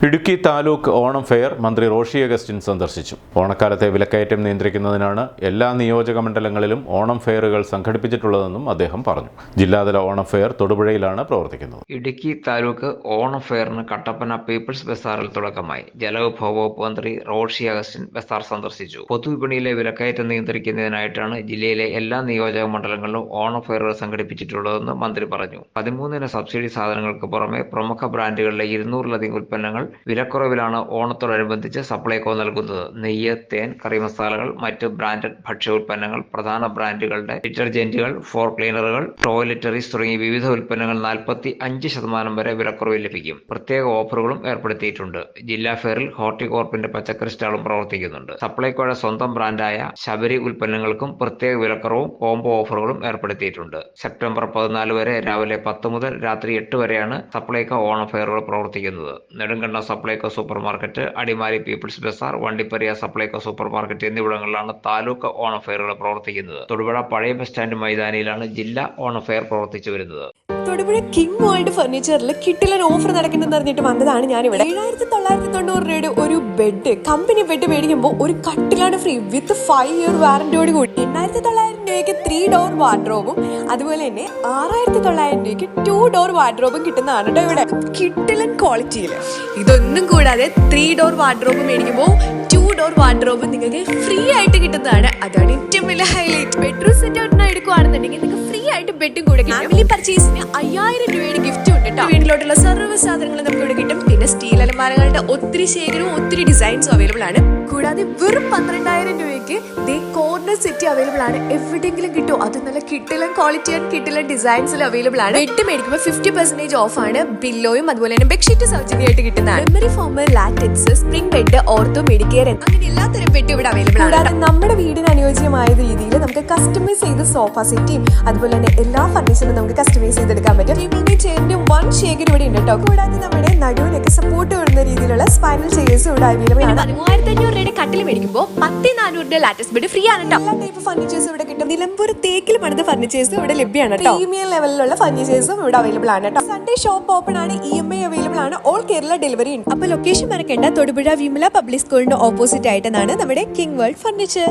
Idukki taluk Onam fair മന്ത്രി Roshy Augustine സന്ദർശിച്ചു. ഓണക്കാലത്തെ വിലക്കയറ്റം നിയന്ത്രിക്കുന്നതിനാണ് എല്ലാ നിയോജക മണ്ഡലങ്ങളിലും ഓണം ഫെയറുകൾ സംഘടിപ്പിച്ചിട്ടുള്ളതെന്നും അദ്ദേഹം പറഞ്ഞു. ജില്ലാതല ഓണം ഫെയർ തൊടുപുഴയിലാണ് പ്രവർത്തിക്കുന്നത്. ഇടുക്കി താലൂക്ക് ഓണം ഫെയറിന് കട്ടപ്പന പീപ്പിൾസ് ബസാറിൽ തുടക്കമായി. ജലവിഭവ വകുപ്പ് മന്ത്രി റോഷി അഗസ്റ്റിൻ ബസാർ സന്ദർശിച്ചു. പൊതുവിപണിയിലെ വിലക്കയറ്റം നിയന്ത്രിക്കുന്നതിനായിട്ടാണ് ജില്ലയിലെ എല്ലാ നിയോജക മണ്ഡലങ്ങളിലും ഓണം ഫെയറുകൾ സംഘടിപ്പിച്ചിട്ടുള്ളതെന്ന് മന്ത്രി പറഞ്ഞു. 13 സബ്സിഡി സാധനങ്ങൾക്ക് പുറമെ പ്രമുഖ ബ്രാൻഡുകളിലെ 200-ലധികം ഉൽപ്പന്നങ്ങൾ വിലക്കുറവിലാണ് ഓണത്തോടനുബന്ധിച്ച് സപ്ലൈകോ നൽകുന്നത്. നെയ്യ്, തേൻ, കറി മസാലകൾ, മറ്റ് ബ്രാൻഡഡ് ഭക്ഷ്യ ഉൽപ്പന്നങ്ങൾ, പ്രധാന ബ്രാൻഡുകളുടെ ഡിറ്റർജന്റുകൾ, ഫ്ലോർ ക്ലീനറുകൾ, ടോയ്ലറ്ററീസ് തുടങ്ങിയ വിവിധ ഉൽപ്പന്നങ്ങൾ 45% വരെ വിലക്കുറവിൽ ലഭിക്കും. പ്രത്യേക ഓഫറുകളും ഏർപ്പെടുത്തിയിട്ടുണ്ട്. ജില്ലാ ഫെയറിൽ ഹോർട്ടികോർപ്പിന്റെ പച്ചക്കറി സ്റ്റാളും പ്രവർത്തിക്കുന്നുണ്ട്. സപ്ലൈകോയുടെ സ്വന്തം ബ്രാൻഡായ ശബരി ഉൽപ്പന്നങ്ങൾക്കും പ്രത്യേക വിലക്കുറവും കോംബോ ഓഫറുകളും ഏർപ്പെടുത്തിയിട്ടുണ്ട്. സെപ്റ്റംബർ 14 വരെ രാവിലെ 10 മുതൽ രാത്രി 8 വരെയാണ് സപ്ലൈകോ ഓണം ഫെയറുകൾ പ്രവർത്തിക്കുന്നത്. Nedumkandam Supplyco super market, Adimali people's Bazaar, Vandiperiya Supplyco super market എന്നിവിടങ്ങളിലാണ് താലൂക്ക് ഓണം ഫെയറുകൾ പ്രവർത്തിക്കുന്നത്. തൊടുപുഴ പഴയ ബസ് സ്റ്റാൻഡ് മൈതാനിയിലാണ് ജില്ലാ ഓണം ഫെയർ പ്രവർത്തിച്ചു വരുന്നത്. തൊടുപുഴ കിങ് വേൾഡ് ഫർണിച്ചറിൽ കിട്ടിലൊരു ഓഫർ നടക്കുന്നെന്ന് അറിഞ്ഞിട്ട് വന്നതാണ് ഞാനിവിടെ. 7,990 രൂപയുടെ ഒരു ബെഡ്, കമ്പനി ബെഡ് മേടിക്കുമ്പോൾ ഒരു കട്ടിലാണ് ഫ്രീ വിത്ത് 5 ഇയർ വാറന്റിയോട് കൂടി. 8,900 രൂപയ്ക്ക് 3 ഡോർ വാർഡ്രോബും അതുപോലെ തന്നെ 6,900 രൂപയ്ക്ക് 2 ഡോർ വാർഡ്രോബും കിട്ടുന്നതാണ് കേട്ടോ ഇവിടെ. കിട്ടിലൻ ക്വാളിറ്റിയിൽ ഇതൊന്നും കൂടാതെ 3 ഡോർ വാർഡ്രോബ് മേടിക്കുമ്പോൾ 2 ഡോർ വാർഡ്രോബ് നിങ്ങൾക്ക് ഫ്രീ ആയിട്ട് കിട്ടുന്നതാണ്. അതാണ് ഏറ്റവും വലിയ ഹൈലൈറ്റ്. ബെഡ്റൂം സെറ്റ് ഔട്ടിന് എടുക്കുകയാണെന്നുണ്ടെങ്കിൽ നിങ്ങൾക്ക് ഫ്രീ ആയിട്ട് ബെഡും കൂടെ കിട്ടും. ഫാമിലി പർച്ചേസിന് 5,000 രൂപയുടെ ഗിഫ്റ്റ് ഉണ്ട് കേട്ടോ. വീട്ടിലോട്ടുള്ള സർവ്വ സാധനങ്ങൾ നമുക്ക് ഇവിടെ കിട്ടും. പിന്നെ സ്റ്റീൽ അലമാരകളുടെ ഒത്തിരി ശേഖരവും ഒത്തിരി ഡിസൈൻസും അവൈലബിൾ ആണ്. കൂടാതെ വെറും 12,000 രൂപയ്ക്ക് കോർണർ സെറ്റ് അവൈലബിൾ ആണ്. എവിടെയെങ്കിലും കിട്ടും. അത് നല്ല കിട്ടിലൻ ക്വാളിറ്റി ആൻഡ് കിട്ടിലൻ ഡിസൈൻസിൽ അവൈലബിൾ ആണ്. ബെഡ് മേടിക്കുമ്പോൾ 50% ഓഫ് ആണ്. പില്ലോയും അതുപോലെ തന്നെ ബെഡ്ഷീറ്റ് സൗജന്യമായിട്ട് കിട്ടുന്നതാണ്. Memory form, latex, spring bed, ortho, Medicare അങ്ങനെ എല്ലാത്തരം ബെഡ് ഇവിടെ അവൈലബിൾ ആണ്. കൂടാതെ നമ്മുടെ വീടിന് അനുയോജ്യമായ രീതിയിൽ നമുക്ക് കസ്റ്റമൈസ് ചെയ്ത് സോഫ സെറ്റും അതുപോലെ തന്നെ എല്ലാ ഫർണിച്ചറും നമുക്ക് കസ്റ്റമൈസ് ചെയ്തെടുക്കാൻ പറ്റും. ടേബിളിന്റെ ചെയറിന്റെ 1 ശേഖരം ഇവിടെ ഉണ്ട് കേട്ടോ. കൂടാതെ നമ്മുടെ നടുവിനൊക്കെ സപ്പോർട്ട് വരുന്ന രീതിയിലുള്ള സ്പൈനൽ ചെയേഴ്സ് ഇവിടെ അവൈലബിൾ ആണ്. 3,500 രൂപയുടെ കട്ടിൽ മേടിക്കുമ്പോൾ 10,400 ലാറ്റക്സ് ബെഡ് ഫ്രീ ആണ് കേട്ടോ. എല്ലാ ടൈപ്പ് ഫർണിച്ചേഴ്സ് ഇവിടെ കിട്ടും. നിലമ്പൂർ തേക്കിൽ പണിത ഫർണിച്ചേഴ്സ് ഇവിടെ ലഭ്യമാണ്. പ്രീമിയം ലെവലിലുള്ള ഫർണിച്ചേഴ്സും ഇവിടെ അവൈലബിൾ ആണ് കേട്ടോ. സൺഡേ ഷോപ്പ് ഓപ്പൺ ആണ്. EMI അവൈലബിൾ ആണ്. ഓൾ കേരള ഡെലിവറി ഉണ്ട്. അപ്പോൾ ലൊക്കേഷൻ മറക്കേണ്ട. തൊടുപുഴ വിമല പബ്ലിക് സ്കൂളിന്റെ ഓപ്പോസിറ്റ് ആയിട്ടാണ് നമ്മുടെ കിങ് വേൾഡ് ഫർണിച്ചർ.